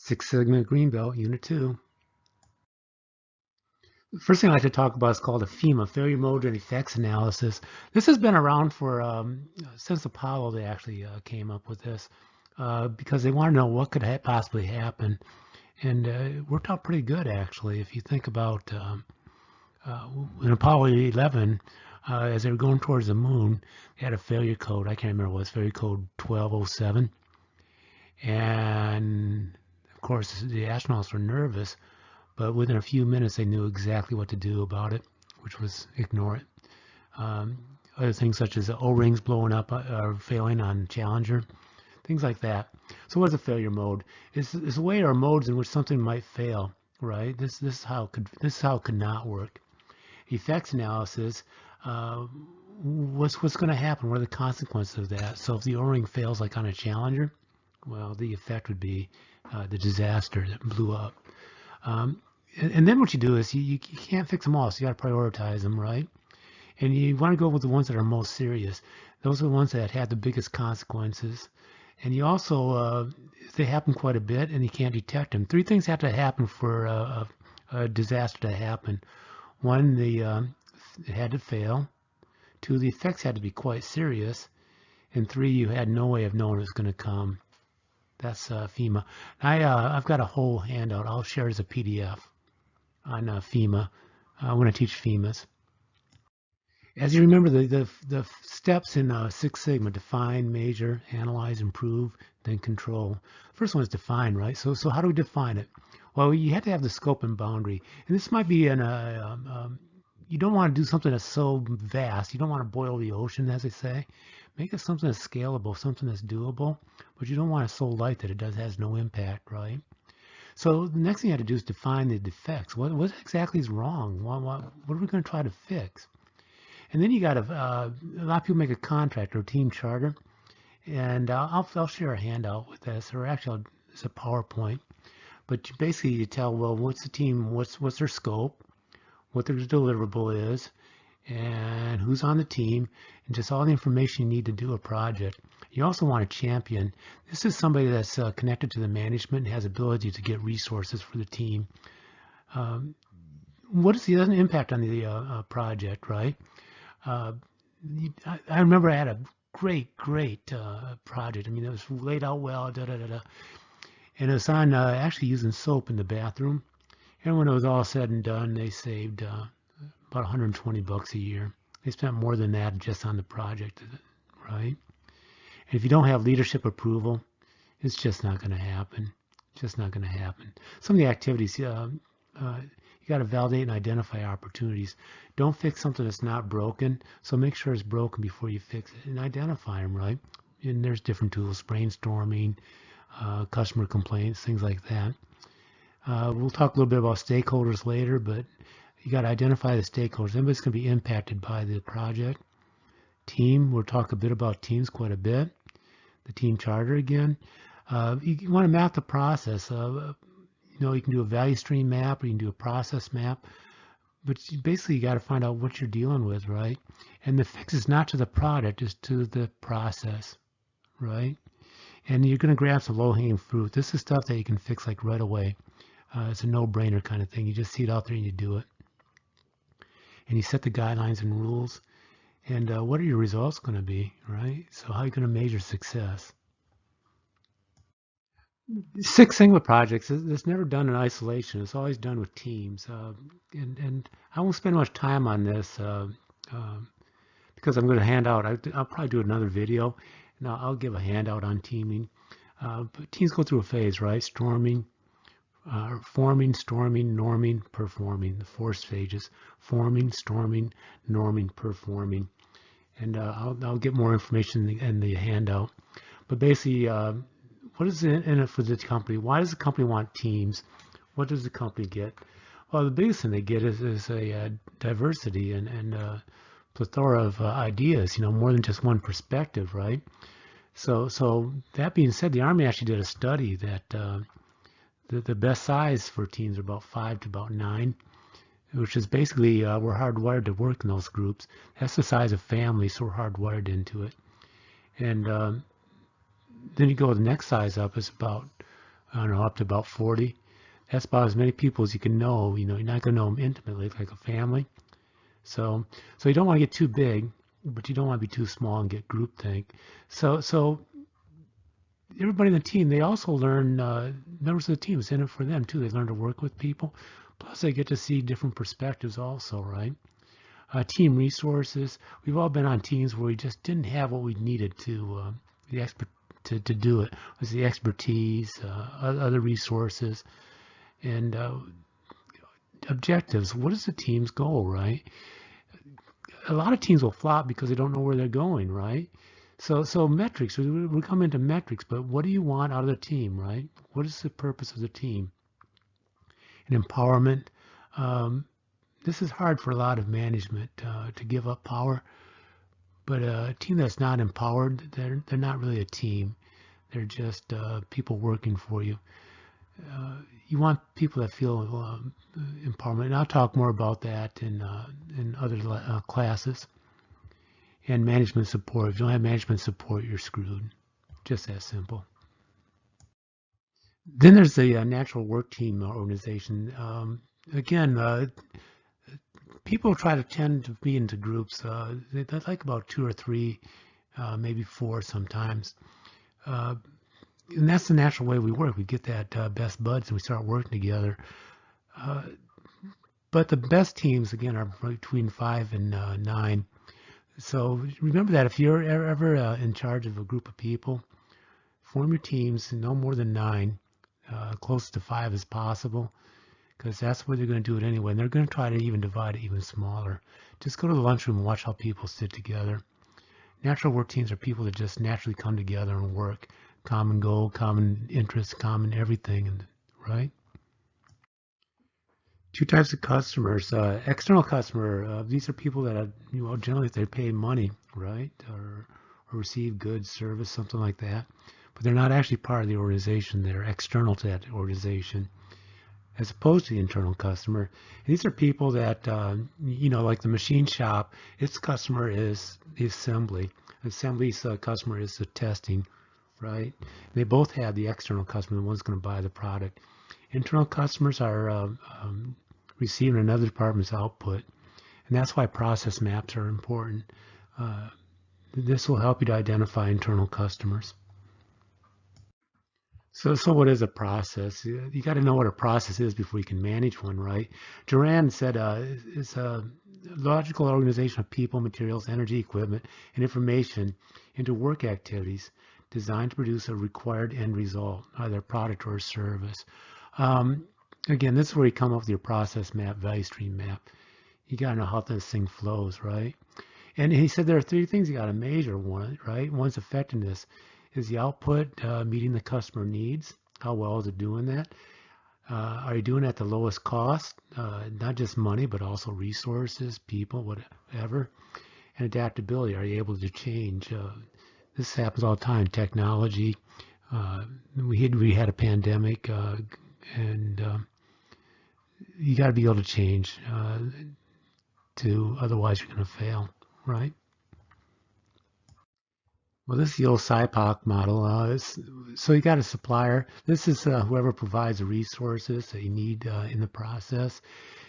Six Sigma Greenbelt, Unit 2. The first thing I'd like to talk about is called a FEMA, Failure Mode and Effects Analysis. This has been around for since Apollo. They actually came up with this because they want to know what could possibly happen. And it worked out pretty good, actually. If you think about in Apollo 11, as they were going towards the moon, they had a failure code. I can't remember what it was, failure code 1207. And of course, the astronauts were nervous, but within a few minutes they knew exactly what to do about it, which was ignore it. Other things such as the O-rings blowing up or failing on Challenger, things like that. So what is a failure mode? It's a way or modes in which something might fail, right? This is how it could not work. Effects analysis. What's going to happen? What are the consequences of that? So if the O-ring fails like on a Challenger, well, the effect would be the disaster that blew up. And then what you do is you can't fix them all, so you got to prioritize them, right? And you want to go with the ones that are most serious. Those are the ones that had the biggest consequences. And you also, if they happen quite a bit and you can't detect them, three things have to happen for a disaster to happen. One, it had to fail. Two, the effects had to be quite serious. And three, you had no way of knowing it was going to come. That's FEMA. I've got a whole handout. I'll share as a PDF on FEMA when I teach FEMAs. As you remember, the steps in Six Sigma: define, measure, analyze, improve, then control. First one is define, right? So how do we define it? Well, you have to have the scope and boundary. And this might be you don't want to do something that's so vast. You don't want to boil the ocean, as they say. Make it something that's scalable, something that's doable, but you don't want it so light that it has no impact, right? So the next thing you have to do is define the defects. What exactly is wrong? What are we going to try to fix? And then you got to, a lot of people make a contract or a team charter, and I'll share a handout with this, or actually it's a PowerPoint. But basically you tell, well, what's the team, what's their scope, what their deliverable is, and who's on the team, and just all the information you need to do a project. You also want a champion. This is somebody that's connected to the management and has ability to get resources for the team. What is the other impact on the project, right? I remember I had a great project. I mean, it was laid out well, and it was on actually using soap in the bathroom. And when it was all said and done, they saved about $120 a year. They spent more than that just on the project, right? And if you don't have leadership approval, it's just not going to happen. Just not going to happen. Some of the activities, you got to validate and identify opportunities. Don't fix something that's not broken. So make sure it's broken before you fix it, and identify them, right? And there's different tools: brainstorming, customer complaints, things like that. We'll talk a little bit about stakeholders later, but you got to identify the stakeholders. Everybody's going to be impacted by the project. Team, we'll talk a bit about teams quite a bit. The team charter again. You want to map the process. You can do a value stream map, or you can do a process map. But basically, you got to find out what you're dealing with, right? And the fix is not to the product, it's to the process, right? And you're going to grab some low-hanging fruit. This is stuff that you can fix like right away. It's a no-brainer kind of thing. You just see it out there and you do it. And you set the guidelines and rules. And what are your results going to be, right? So how are you going to measure success? Six Sigma projects, it's never done in isolation. It's always done with teams. And I won't spend much time on this because I'm going to hand out. I'll probably do another video, and I'll give a handout on teaming. But teams go through a phase, right? Forming, storming, norming, performing. The 4 stages: forming, storming, norming, performing. And I'll get more information in the handout. But basically, what is in it for the company? Why does the company want teams? What does the company get? Well, the biggest thing they get is a diversity and plethora of ideas. More than just one perspective, right? So that being said, the Army actually did a study that the best size for teams are about 5 to about 9, which is basically we're hardwired to work in those groups. That's the size of families, so we're hardwired into it. And then you go to the next size up is about I don't know, up to about 40. That's about as many people as you can know. You know, you're not going to know them intimately like a family. So you don't want to get too big, but you don't want to be too small and get groupthink. So everybody in the team, they also learn, members of the team, it's in it for them too. They learn to work with people. Plus they get to see different perspectives also, right? Team resources. We've all been on teams where we just didn't have what we needed the expert to do it. It was the expertise, other resources, and objectives. What is the team's goal, right? A lot of teams will flop because they don't know where they're going, right? So metrics, we come into metrics, but what do you want out of the team, right? What is the purpose of the team? And empowerment. This is hard for a lot of management to give up power, but a team that's not empowered, they're not really a team. They're just people working for you. You want people that feel empowerment, and I'll talk more about that in other classes. And management support. If you don't have management support, you're screwed. Just that simple. Then there's the natural work team organization. Again, people tend to be into groups. They like about 2 or 3, maybe 4 sometimes. And that's the natural way we work. We get that best buds and we start working together. But the best teams, again, are between 5 and 9. So remember that if you're ever in charge of a group of people, form your teams no more than 9, close to 5 as possible, because that's where they're going to do it anyway. And they're going to try to even divide it even smaller. Just go to the lunchroom and watch how people sit together. Natural work teams are people that just naturally come together and work. Common goal, common interest, common everything, right? 2 types of customers. External customer, these are people that, generally if they pay money, right, or receive goods, service, something like that, but they're not actually part of the organization. They're external to that organization, as opposed to the internal customer. And these are people that, like the machine shop, its customer is the assembly. Assembly's customer is the testing, right? They both have the external customer, the one's going to buy the product. Internal customers are receiving another department's output, and that's why process maps are important. This will help you to identify internal customers. So what is a process? You got to know what a process is before you can manage one, right? Duran said it's a logical organization of people, materials, energy, equipment, and information into work activities designed to produce a required end result, either a product or a service. Again, this is where you come up with your process map, value stream map. You got to know how this thing flows, right? And he said there are 3 things you got to measure. One, right? One's effectiveness. Is the output meeting the customer needs? How well is it doing that? Are you doing it at the lowest cost? Not just money, but also resources, people, whatever. And adaptability. Are you able to change? This happens all the time. Technology. We had a pandemic, and you got to be able to change. Otherwise you're going to fail, right? Well, this is the old SIPOC model. So you got a supplier. This is whoever provides the resources that you need in the process.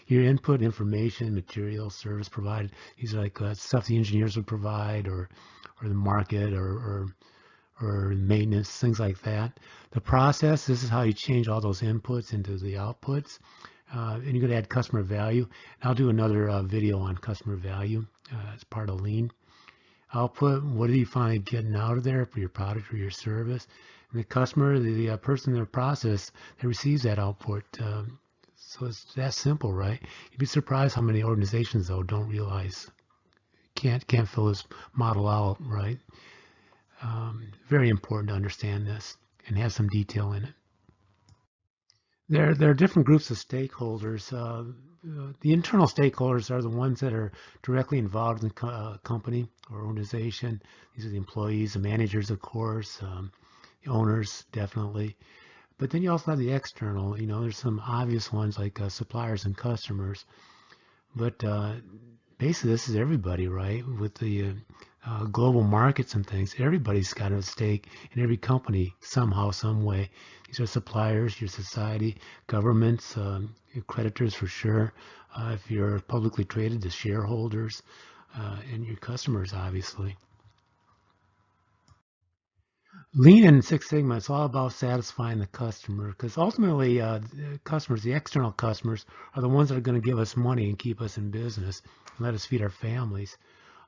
Your input, information, material, service provided. These are like stuff the engineers would provide, or the market, or maintenance, things like that. The process. This is how you change all those inputs into the outputs. And you're going to add customer value. And I'll do another video on customer value as part of Lean. Output, what are you finally getting out of there for your product or your service? And the customer, the person in their process that receives that output. So it's that simple, right? You'd be surprised how many organizations, though, don't realize, can't fill this model out, right? Very important to understand this and have some detail in it. There are different groups of stakeholders. The internal stakeholders are the ones that are directly involved in the company or organization. These are the employees, the managers, of course, the owners, definitely. But then you also have the external. There's some obvious ones like suppliers and customers. But basically, this is everybody, right? With the global markets and things. Everybody's got a stake in every company somehow, some way. These are suppliers, your society, governments, your creditors for sure. If you're publicly traded, the shareholders, and your customers, obviously. Lean and Six Sigma, it's all about satisfying the customer, because ultimately, customers, the external customers, are the ones that are going to give us money and keep us in business and let us feed our families.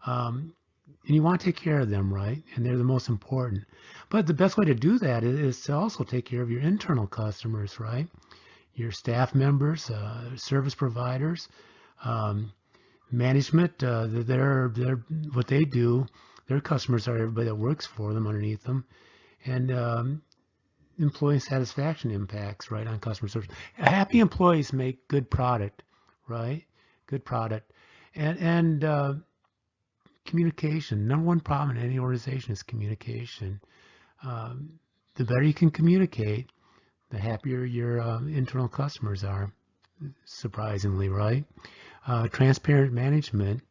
And you want to take care of them, right? And they're the most important. But the best way to do that is to also take care of your internal customers, right? Your staff members, service providers, management. They're what they do. Their customers are everybody that works for them underneath them, and employee satisfaction impacts, right, on customer service. Happy employees make good product, right? Good product, and communication. Number one problem in any organization is communication. The better you can communicate, the happier your internal customers are, surprisingly, right? Transparent management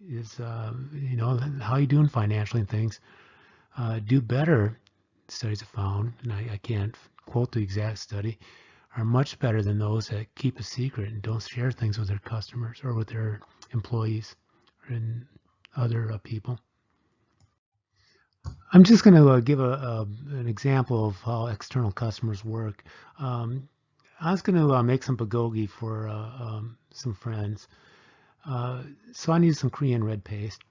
is, how you doing financially and things. Do better, studies have found, and I can't quote the exact study, are much better than those that keep a secret and don't share things with their customers or with their employees and other people. I'm just going to give an example of how external customers work. I was going to make some bulgogi for some friends. So I need some Korean red paste.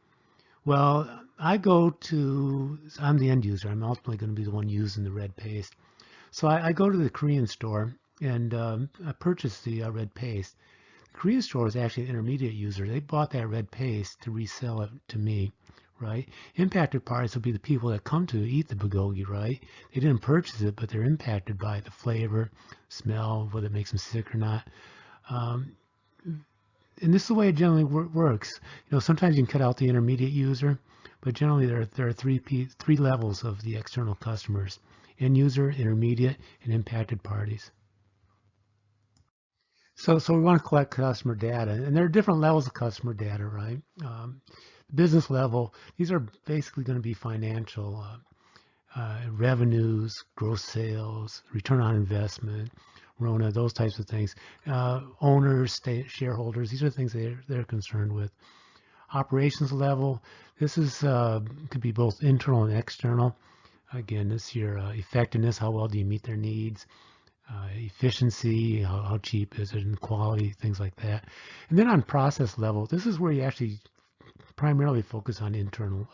Well, I'm the end user. I'm ultimately going to be the one using the red paste. So I go to the Korean store and I purchase the red paste. The Korean store is actually an intermediate user. They bought that red paste to resell it to me, right? Impacted parties will be the people that come to eat the bulgogi, right? They didn't purchase it, but they're impacted by the flavor, smell, whether it makes them sick or not. And this is the way it generally works. Sometimes you can cut out the intermediate user, but generally there are three levels of the external customers: end user, intermediate, and impacted parties. So we want to collect customer data, and there are different levels of customer data, right? Business level, these are basically going to be financial revenues, gross sales, return on investment, RONA, those types of things. Owners, shareholders, these are things they're concerned with. Operations level, this is could be both internal and external. Again, this is your effectiveness, how well do you meet their needs, efficiency, how cheap is it, and quality, things like that. And then on process level, this is where you actually primarily focus on internal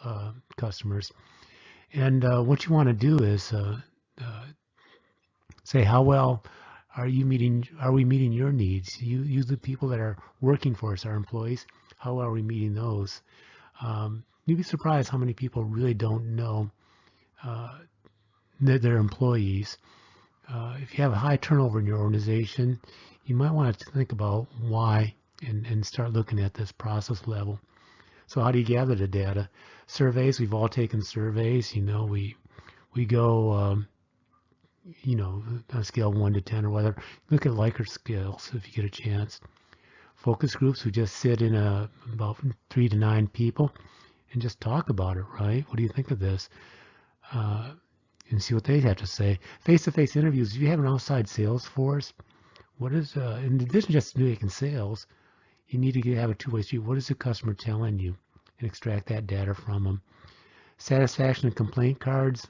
customers. And what you want to do is say, how well are we meeting your needs? You the people that are working for us, our employees, how well are we meeting those? You'd be surprised how many people really don't know their employees. If you have a high turnover in your organization, you might want to think about why and start looking at this process level. So how do you gather the data? Surveys, we've all taken surveys. We go, on a scale of 1 to 10 or whatever. Look at Likert scales if you get a chance. Focus groups, we just sit in about 3 to 9 people and just talk about it, right? What do you think of this? And see what they have to say. Face-to-face interviews, if you have an outside sales force, what is, in addition to just making sales, you need to have a two-way street. What is the customer telling you? And extract that data from them. Satisfaction and complaint cards.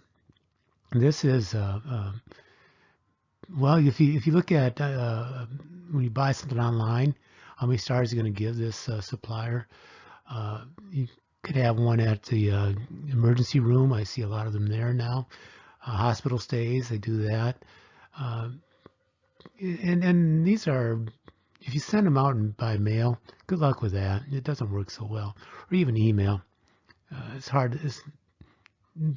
This is, well, if you look at when you buy something online, how many stars are you going to give this supplier? You could have one at the emergency room. I see a lot of them there now. Hospital stays, they do that. And these are, if you send them out by mail, good luck with that. It doesn't work so well. Or even email. It's hard.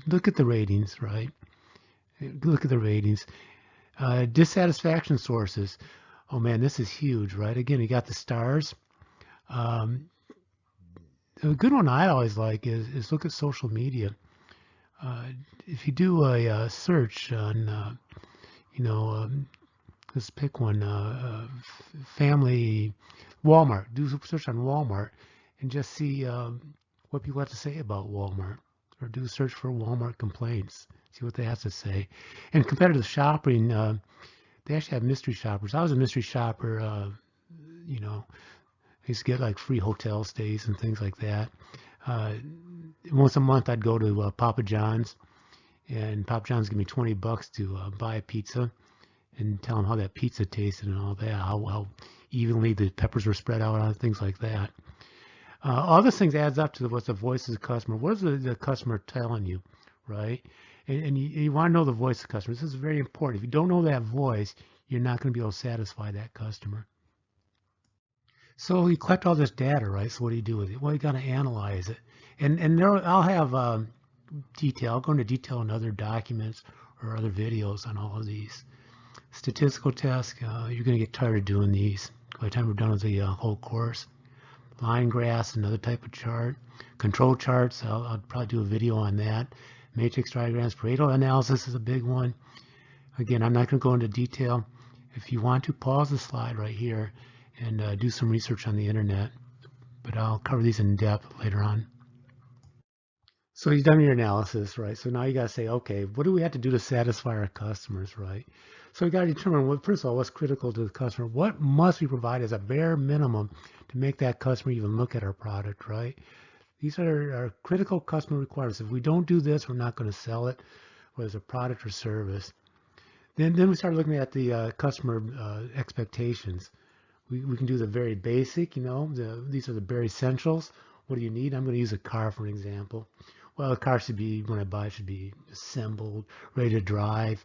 Look at the ratings, right? Look at the ratings. Dissatisfaction sources. Oh man, this is huge, right? Again, you got the stars. A good one I always like is look at social media. If you do a search on, let's pick one, family, Walmart. Do a search on Walmart and just see what people have to say about Walmart, or do a search for Walmart complaints, see what they have to say. And competitive shopping, they actually have mystery shoppers. I was a mystery shopper, you know, I used to get like free hotel stays and things like that. Uh, Once a month I'd go to Papa John's, and Papa John's give me $20 to buy a pizza and tell them how that pizza tasted and all that, how evenly the peppers were spread out on things like that. All those things adds up to what's the voice of the customer. What is the customer telling you, right? And you want to know the voice of the customer. This is very important. If you don't know that voice, you're not going to be able to satisfy that customer. So you collect all this data, right? So what do you do with it? Well, you got to analyze it. And there, I'll have detail. I'll go into detail in other documents or other videos on all of these. Statistical tests, you're going to get tired of doing these by the time we're done with the whole course. Line graphs, another type of chart. Control charts, I'll probably do a video on that. Matrix diagrams, Pareto analysis is a big one. Again, I'm not going to go into detail. If you want to, pause the slide right here and do some research on the internet. But I'll cover these in depth later on. So you've done your analysis, right? So now you got to say, okay, what do we have to do to satisfy our customers, right? So you got to determine, what, first of all, what's critical to the customer. What must we provide as a bare minimum to make that customer even look at our product, right? These are our critical customer requirements. If we don't do this, we're not going to sell it, whether it's a product or service. Then we start looking at the customer expectations. We can do the very basic, you know, these are the bare essentials. What do you need? I'm going to use a car for an example. Well, a car should be, when I buy it, should be assembled, ready to drive,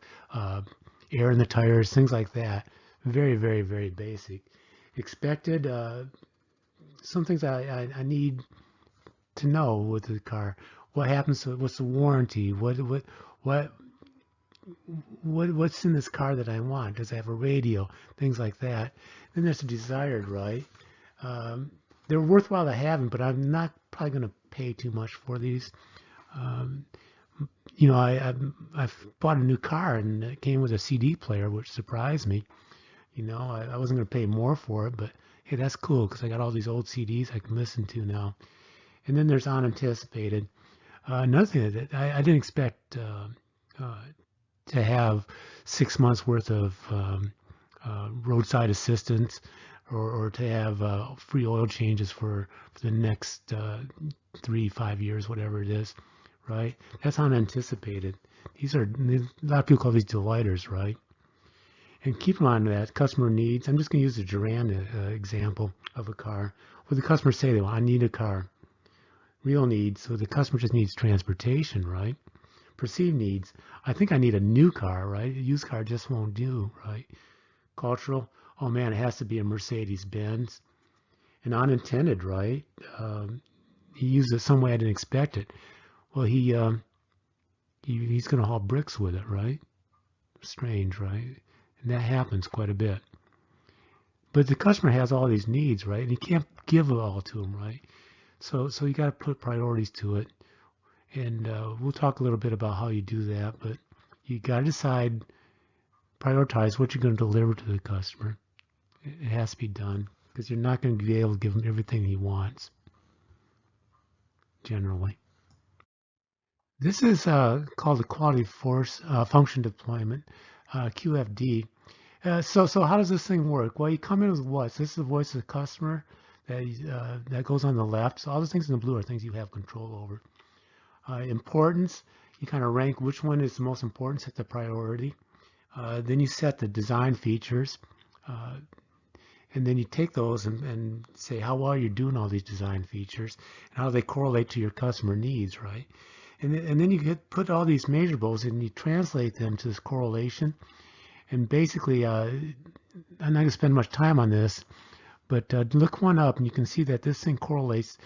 air in the tires, things like that. Very, very, very basic. Expected, some things I need to know with the car. What happens to, what's the warranty? What's in this car that I want? Does it have a radio? Things like that. Then there's the desired, right? They're worthwhile to have, but I'm not probably going to pay too much for these. You know, I've bought a new car and it came with a CD player, which surprised me. You know, I wasn't going to pay more for it, but hey, that's cool because I got all these old CDs I can listen to now. And then there's unanticipated. Another thing that I didn't expect to have 6 months worth of roadside assistance, or to have free oil changes for the next 3-5 years, whatever it is, right? That's unanticipated. These are, a lot of people call these delighters, right? And keep in mind that customer needs. I'm just going to use the Duran example of a car. What the customers say, they want, I need a car. Real needs, so the customer just needs transportation, right? Perceived needs, I think I need a new car, right? A used car just won't do, right? Cultural, oh man, it has to be a Mercedes-Benz. And unintended, right? He used it some way I didn't expect it. Well, he's going to haul bricks with it, right? Strange, right? And that happens quite a bit. But the customer has all these needs, right? And you can't give it all to them, right? So you got to put priorities to it. And we'll talk a little bit about how you do that. But you got to decide, prioritize what you're going to deliver to the customer. It has to be done because you're not going to be able to give him everything he wants, generally. This is called the quality force function deployment, QFD. So how does this thing work? Well, you come in with what? So this is the voice of the customer that goes on the left. So all the things in the blue are things you have control over. Importance, you kind of rank which one is the most important, set the priority. Then you set the design features. And then you take those and say how well you're doing all these design features and how they correlate to your customer needs, right? And then you put all these measurables and you translate them to this correlation. And basically, I'm not going to spend much time on this, but look one up and you can see that this thing correlates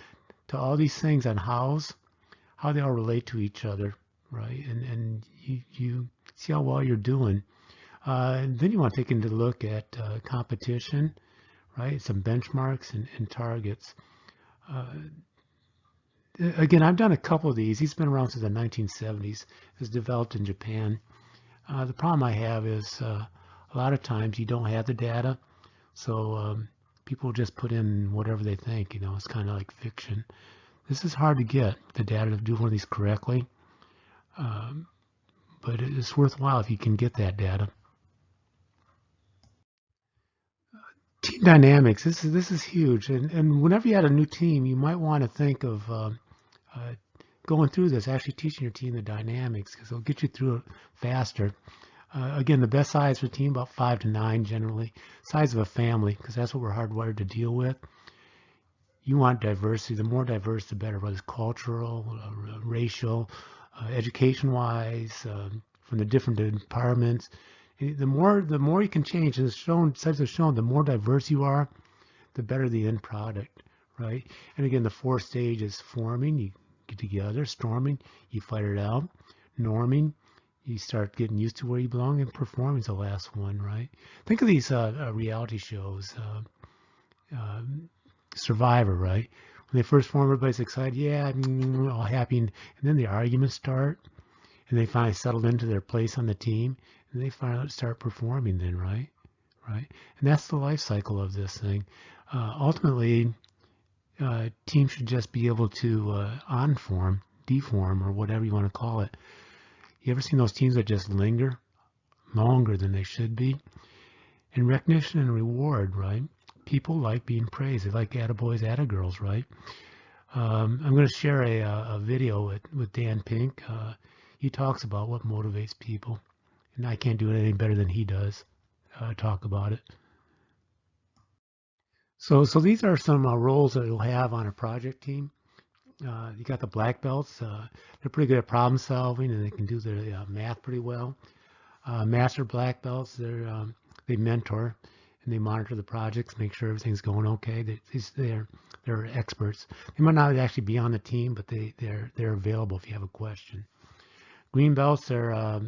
to all these things on how they all relate to each other, right? And you see how well you're doing. And then you want to take into look at competition, right? Some benchmarks and targets. Again, I've done a couple of these. He's been around since the 1970s. It was developed in Japan. The problem I have is a lot of times you don't have the data, so people just put in whatever they think. You know, it's kind of like fiction. This is hard to get the data to do one of these correctly, but it's worthwhile if you can get that data. Team dynamics, this is huge, and whenever you add a new team, you might want to think of going through this, actually teaching your team the dynamics, because it'll get you through it faster. Again, the best size for a team, about 5 to 9 generally. Size of a family, because that's what we're hardwired to deal with. You want diversity. The more diverse, the better, whether it's cultural, racial, education-wise, from the different departments. The more you can change, and it's shown, studies have shown, the more diverse you are, the better the end product, right? And again, the 4 stages: forming, you get together; storming, you fight it out; norming, you start getting used to where you belong; and performing is the last one, right? Think of these reality shows, Survivor, right? When they first form, everybody's excited, yeah, all happy, and then the arguments start, and they finally settled into their place on the team, and they finally start performing then, right? Right? And that's the life cycle of this thing. Ultimately, teams should just be able to on-form, deform, or whatever you want to call it. You ever seen those teams that just linger longer than they should be? And recognition and reward, right? People like being praised. They like attaboys, attagirls, right? I'm going to share a video with Dan Pink. He talks about what motivates people, and I can't do it any better than he does talk about it. So these are some roles that you'll have on a project team. You got the black belts. They're pretty good at problem solving, and they can do their math pretty well. Master black belts, they mentor and they monitor the projects, make sure everything's going okay. They're experts. They might not actually be on the team, but they're available if you have a question. Green belts are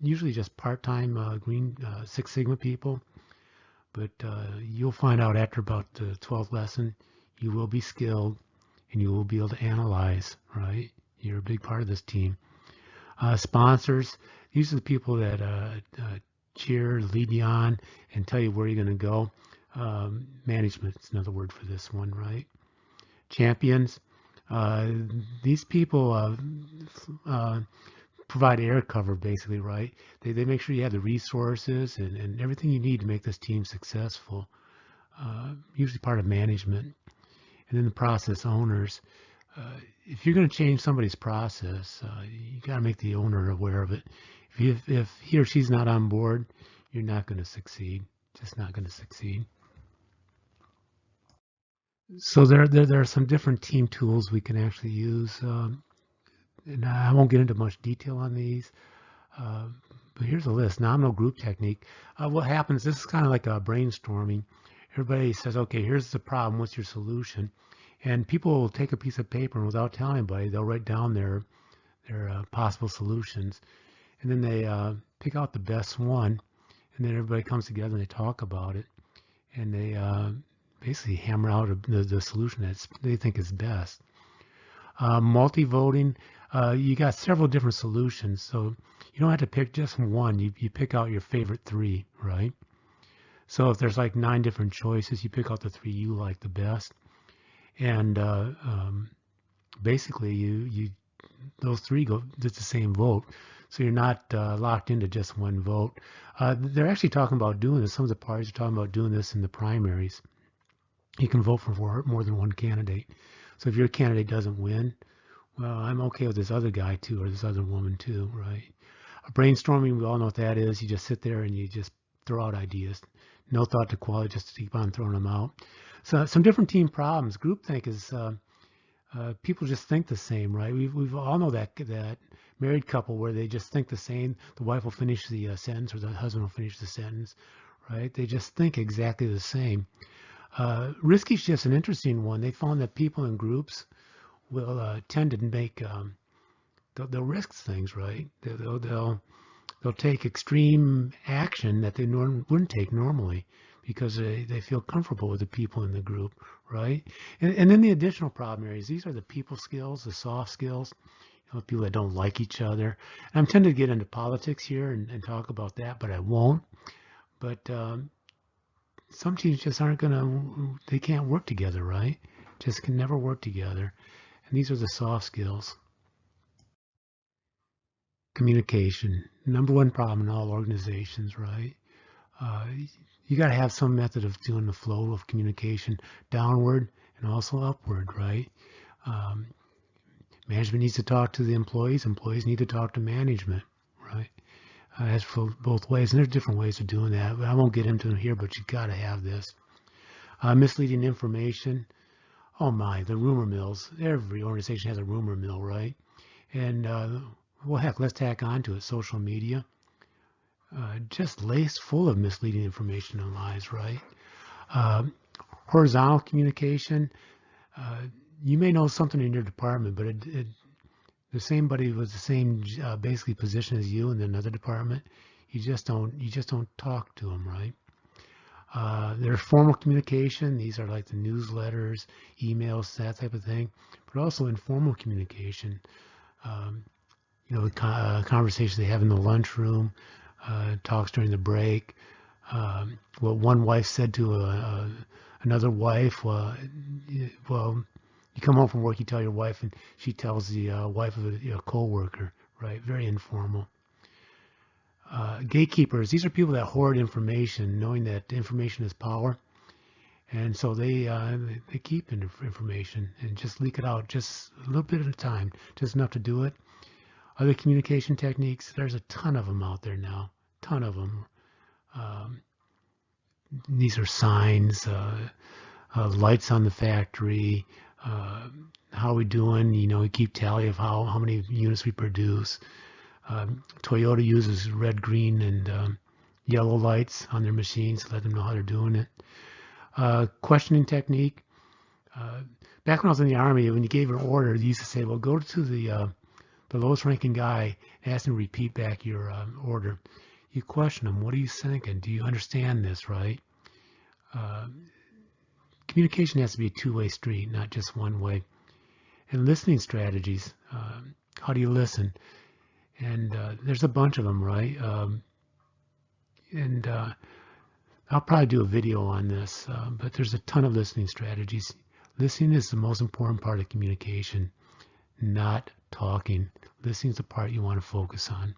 usually just part-time Green Six Sigma people, but you'll find out after about the 12th lesson, you will be skilled and you will be able to analyze, right? You're a big part of this team. Sponsors, these are the people that cheer, lead you on, and tell you where you're going to go. Management is another word for this one, right? Champions, these people provide air cover, basically, right? They make sure you have the resources and everything you need to make this team successful. Usually part of management. And then the process owners. If you're going to change somebody's process, you got to make the owner aware of it. If he or she's not on board, you're not going to succeed. Just not going to succeed. So there are some different team tools we can actually use. And I won't get into much detail on these. But here's a list. Nominal group technique. What happens, this is kind of like a brainstorming. Everybody says, okay, here's the problem. What's your solution? And people will take a piece of paper and without telling anybody, they'll write down their possible solutions. And then they pick out the best one. And then everybody comes together and they talk about it. And they basically hammer out the solution that they think is best. Multi-voting, you got several different solutions. So you don't have to pick just one. You pick out your favorite 3, right? So if there's like 9 different choices, you pick out the 3 you like the best. And basically those 3 go to the same vote. So you're not locked into just one vote. They're actually talking about doing this. Some of the parties are talking about doing this in the primaries. You can vote for more than one candidate. So if your candidate doesn't win, well, I'm okay with this other guy too, or this other woman too, right? Brainstorming, we all know what that is. You just sit there and you just throw out ideas. No thought to quality, just to keep on throwing them out. So some different team problems. Groupthink is people just think the same, right? We've all know that married couple where they just think the same. The wife will finish the sentence or the husband will finish the sentence, right? They just think exactly the same. Risky shift's an interesting one. They found that people in groups will tend to make they'll risk things, right? They'll take extreme action that they wouldn't take normally because they feel comfortable with the people in the group, right? And then the additional problem areas, these are the people skills, the soft skills, people that don't like each other. And I'm tempted to get into politics here and talk about that, but I won't. But some teams just aren't they can't work together, right? Just can never work together. And these are the soft skills. Communication, number one problem in all organizations, right? Uh, you got to have some method of doing the flow of communication downward and also upward, right? Um, Management needs to talk to the employees. Employees need to talk to management, right? That's for both ways, and there's different ways of doing that. But I won't get into them here. But you got to have this. Misleading information. Oh my, the rumor mills. Every organization has a rumor mill, right? And well, heck, let's tack on to it. Social media, just laced full of misleading information and lies, right? Uh, Horizontal communication. Uh, you may know something in your department, but the same buddy with the same basically position as you in another department, you just don't talk to them, right? There's formal communication. These are like the newsletters, emails, that type of thing, but also informal communication. Um, Conversations they have in the lunchroom, talks during the break. What one wife said to another wife. Well, you come home from work, you tell your wife, and she tells the wife of a coworker, right? Very informal. Gatekeepers, these are people that hoard information, knowing that information is power, and so they keep information and just leak it out just a little bit at a time, just enough to do it. Other communication techniques, there's a ton of them out there now, ton of them. Um, these are signs, lights on the factory, uh, how are we doing? We keep tally of how many units we produce. Toyota uses red, green, and yellow lights on their machines to let them know how they're doing it. Questioning technique. Uh, Back when I was in the Army, when you gave an order, they used to say, well, go to the lowest ranking guy and ask him to repeat back your order. You question him, what are you thinking? Do you understand this, right? Uh, Communication has to be a two-way street, not just one way. And listening strategies. How do you listen? And there's a bunch of them, right? And I'll probably do a video on this, but there's a ton of listening strategies. Listening is the most important part of communication, not talking. Listening is the part you want to focus on.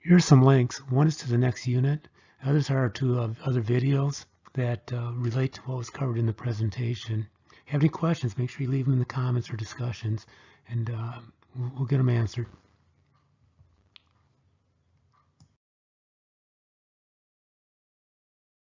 Here are some links. One is to the next unit. Others are to other videos that relate to what was covered in the presentation. If you have any questions, make sure you leave them in the comments or discussions, and we'll get them answered.